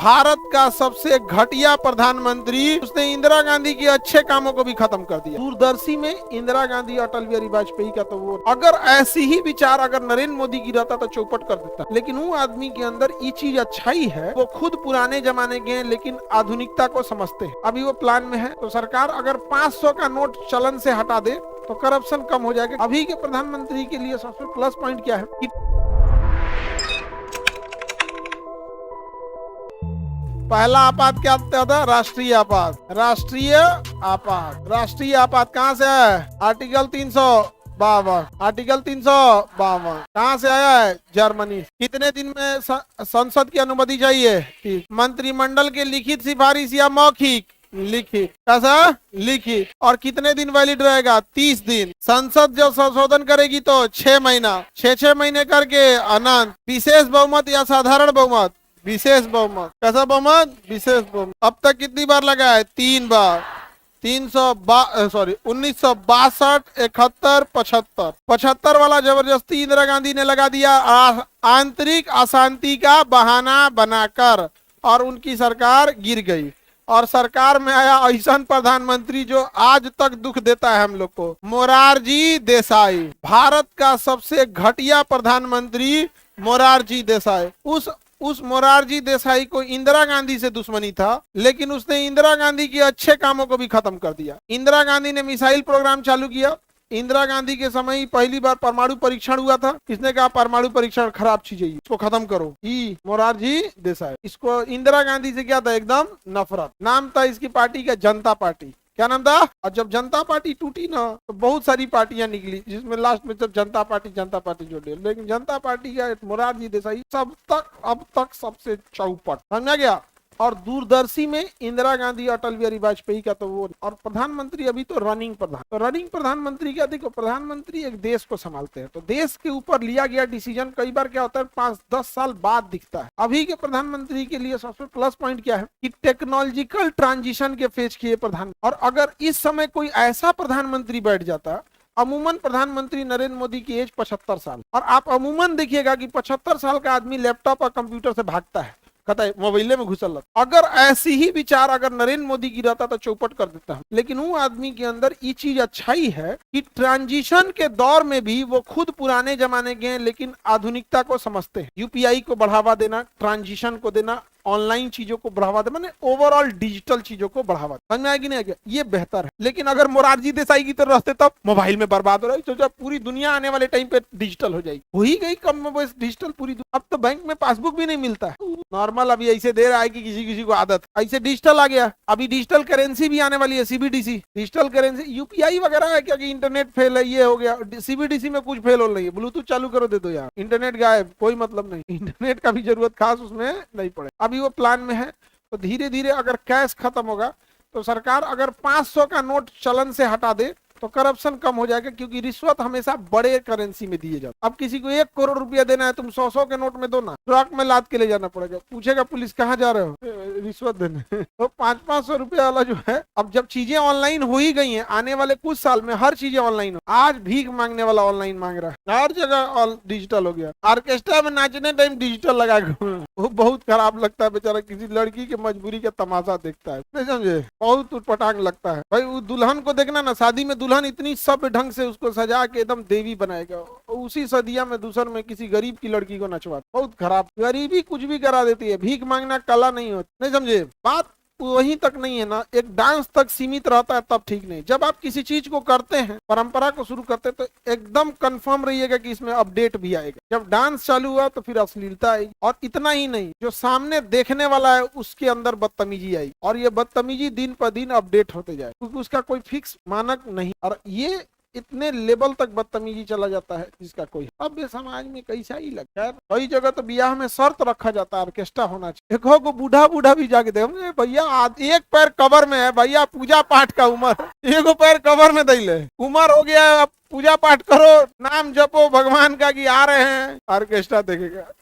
भारत का सबसे घटिया प्रधानमंत्री, उसने इंदिरा गांधी के अच्छे कामों को भी खत्म कर दिया। दूरदर्शी में इंदिरा गांधी अटल बिहारी वाजपेयी का तो वो, अगर ऐसी ही विचार अगर नरेंद्र मोदी की रहता तो चौपट कर देता। लेकिन वो आदमी के अंदर ये चीज अच्छाई है, वो खुद पुराने जमाने के हैं लेकिन आधुनिकता को समझते हैं। अभी वो प्लान में है, तो सरकार अगर 500 का नोट चलन से हटा दे तो करप्शन कम हो जाएगा। अभी के प्रधानमंत्री के लिए सबसे प्लस पॉइंट क्या है कि पहला आपात क्या था? राष्ट्रीय आपात। राष्ट्रीय आपात, राष्ट्रीय आपात कहाँ से है? आर्टिकल 352। आर्टिकल 352 कहाँ से आया है? जर्मनी। कितने दिन में संसद की अनुमति चाहिए? मंत्रिमंडल के लिखित सिफारिश या मौखिक? लिखित। कैसा? लिखित। और कितने दिन वैलिड रहेगा? 30 दिन। संसद जब संशोधन करेगी तो 6 महीना, 6 महीने करके अनंत। विशेष बहुमत या साधारण बहुमत? विशेष बहुमत। कैसा बहुमत? विशेष बहुमत। अब तक कितनी बार लगा है? 3 बार। 1962, 71, 75। 75 वाला जबरदस्ती इंदिरा गांधी ने लगा दिया, आंतरिक अशांति का बहाना बनाकर, और उनकी सरकार गिर गई। और सरकार में आया ऐसा प्रधानमंत्री जो आज तक दुख देता है हम लोग को, मोरारजी देसाई। भारत का सबसे घटिया प्रधानमंत्री मोरारजी देसाई। उस मोरारजी देसाई को इंदिरा गांधी से दुश्मनी था, लेकिन उसने इंदिरा गांधी के अच्छे कामों को भी खत्म कर दिया। इंदिरा गांधी ने मिसाइल प्रोग्राम चालू किया। इंदिरा गांधी के समय ही पहली बार परमाणु परीक्षण हुआ था। इसने कहा परमाणु परीक्षण खराब चीज है, इसको खत्म करो। मोरारजी देसाई। इसको इंदिरा गांधी से क्या था? एकदम नफरत। नाम था इसकी पार्टी का जनता पार्टी। क्या नाम था? और जब जनता पार्टी टूटी ना तो बहुत सारी पार्टियां निकली, जिसमें लास्ट में जब जनता पार्टी जोड़े, लेकिन जनता पार्टी का मोरारजी देसाई अब तक सबसे चौपट। समझा गया? और दूरदर्शी में इंदिरा गांधी अटल बिहारी वाजपेयी का तो वो, और प्रधानमंत्री अभी तो रनिंग प्रधान। तो रनिंग प्रधानमंत्री क्या? देखो, प्रधानमंत्री एक देश को संभालते हैं, तो देश के ऊपर लिया गया डिसीजन कई बार क्या होता है 5-10 साल बाद दिखता है। अभी के प्रधानमंत्री के लिए सबसे प्लस पॉइंट क्या है कि टेक्नोलॉजिकल ट्रांजिशन के फेज किए प्रधान। और अगर इस समय कोई ऐसा प्रधानमंत्री बैठ जाता, अमूमन प्रधानमंत्री नरेंद्र मोदी की एज 75 साल, और आप अमूमन देखिएगा कि 75 साल का आदमी लैपटॉप और कंप्यूटर से भागता है, कहता है मोबाइल में घुसल रहता। अगर ऐसी ही विचार अगर नरेंद्र मोदी की रहता तो चौपट कर देता है। लेकिन वो आदमी के अंदर ये चीज अच्छाई है कि ट्रांजिशन के दौर में भी वो खुद पुराने जमाने के हैं लेकिन आधुनिकता को समझते हैं। यूपीआई को बढ़ावा देना, ट्रांजिशन को देना, ऑनलाइन चीजों को बढ़ावा दे, माने ओवरऑल डिजिटल चीजों को बढ़ावा। समझ में आएगी नहीं आएगी? ये बेहतर है। लेकिन अगर मोरारजी देसाई की तरह रहते तब मोबाइल में बर्बाद हो रहा है। तो जब पूरी दुनिया आने वाले टाइम पे डिजिटल हो जाएगी, हो ही गई कम में बस डिजिटल पूरी। अब तो बैंक में पासबुक भी नहीं मिलता है नॉर्मल। अभी ऐसे दे रहा है कि किसी को आदत, ऐसे डिजिटल आ गया। अभी डिजिटल करेंसी भी आने वाली है, सीबीडीसी डिजिटल करेंसी। यूपीआई वगैरह है क्या कि इंटरनेट फेल है, ये हो गया। सीबीडीसी में कुछ फेल हो रही है, ब्लूटूथ चालू करो दे दो यार, इंटरनेट गायब, कोई मतलब नहीं। इंटरनेट का भी जरूरत खास उसमें नहीं पड़े। अभी वो प्लान में है, तो धीरे धीरे अगर कैश खत्म होगा तो सरकार अगर 500 का नोट चलन से हटा दे तो करप्शन कम हो जाएगा, क्योंकि रिश्वत हमेशा बड़े करेंसी में दिए जाते। अब किसी को 1 करोड़ रुपया देना है, तुम 100 के नोट में दो ना, ट्रक में लाद के ले जाना पड़ेगा। पूछेगा पुलिस कहाँ जा रहे हो? रिश्वत देने। तो 500-500 रुपया वाला जो है, अब जब चीजें ऑनलाइन हो ही गई हैं, आने वाले कुछ साल में हर चीजें ऑनलाइन हो। आज भीख मांगने वाला ऑनलाइन मांग रहा है, हर जगह डिजिटल हो गया। ऑर्केस्ट्रा में नाचने टाइम डिजिटल लगा के, वो बहुत खराब लगता है बेचारा। किसी लड़की की मजबूरी का तमाशा देखता है, नहीं समझे? बहुत उटपटांग लगता है भाई। वो दुल्हन को देखना ना, शादी में दुल्हन इतनी सब ढंग से उसको सजा के एकदम देवी बनाएगा, उसी सदिया में दूसर में किसी गरीब की लड़की को नचवा। बहुत खराब। गरीबी कुछ भी करा देती है, भीख मांगना कला नहीं होती, नहीं समझे? बात वहीं तक नहीं है ना, एक डांस तक सीमित रहता है तब ठीक नहीं। जब आप किसी चीज को करते हैं, परंपरा को शुरू करते हैं, तो एकदम कंफर्म रहिएगा कि इसमें अपडेट भी आएगा। जब डांस चालू हुआ तो फिर अश्लीलता आएगी, और इतना ही नहीं, जो सामने देखने वाला है उसके अंदर बदतमीजी आई, और ये बदतमीजी दिन पर दिन अपडेट होते जाए, क्योंकि उसका कोई फिक्स मानक नहीं। और ये इतने लेवल तक बदतमीजी चला जाता है जिसका कोई। अब ये समाज में कैसा ही लगता है। कई जगह तो ब्याह में शर्त रखा जाता है ऑर्केस्ट्रा होना चाहिए। देखो को बूढ़ा भी जाके दे, भैया एक पैर कबर में है भैया, पूजा पाठ का उम्र, एक पैर कबर में दे, उम्र हो गया, अब पूजा पाठ करो, नाम जपो भगवान का कि आ रहे हैं, ऑर्केस्ट्रा देखेगा।